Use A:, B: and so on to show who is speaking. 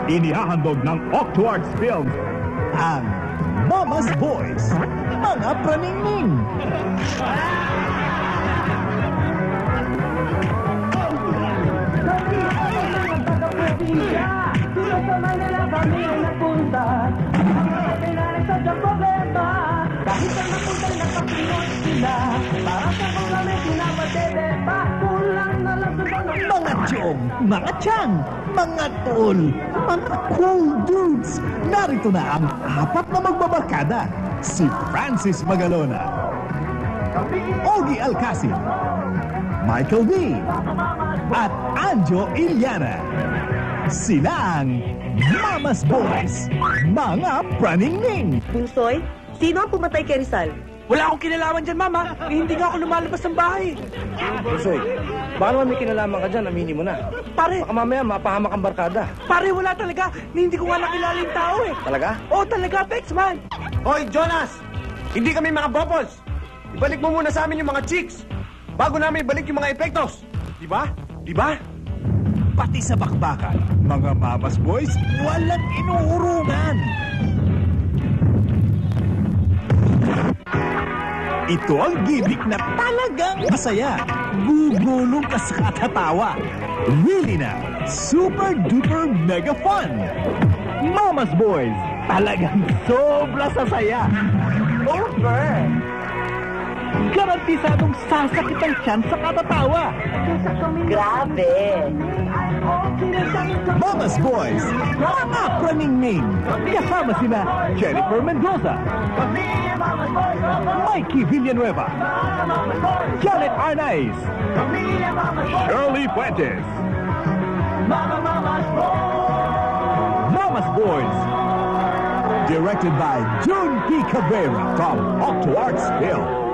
A: Inihahandog ng Octoarts Films ang Mama's Boys, mga praningning.
B: Kahit ang napunta na kapinoy sila, para sa mga may pinapatebe pa, kulang na lang sa
A: Mga tiyong, mga tiyang, mga tol, mga cool dudes. Narito na ang apat na magbabarkada. Si Francis Magalona, Ogie Alcacid, Michael V, at Anjo Iliana. Sila ang Mama's Boys, mga praningning.
C: Bunsoy, sino ang pumatay kay Rizal?
B: Wala akong kinalaman dyan, Mama. Hindi nga ako lumalabas ng bahay.
D: Busoy, baka naman may kinalaman ka dyan, aminin mo na.
B: Pare,
D: Baka mamaya mapahamak ang barkada.
B: pare, wala talaga. Hindi ko nga nakilala yung tao eh.
D: Talaga?
B: Oo, talaga, Bex, man.
D: Hoy, Jonas! Hindi kami mga bubbles! Ibalik mo muna sa amin yung mga chicks bago namin ibalik yung mga epektos. Di ba? Di ba?
A: Pati sa bakbakan, mga Mama's Boys, walang inuurungan. Ito ang gimmick na talagang masaya. Gugulong ka sa katatawa. Really na, super duper mega fun. Mama's Boys, talagang sobra sasaya. Over! Garantisadong sasakit ang tiyan sa katatawa.
C: Grabe!
A: Mama's Boys, mga praningning. Kasama sina Jennifer Mendoza, Mikey Villanueva, Janet Arnaiz, Shirley Fuentes. Mama's Boys, directed by June P. Cabrera from Octoarts Film.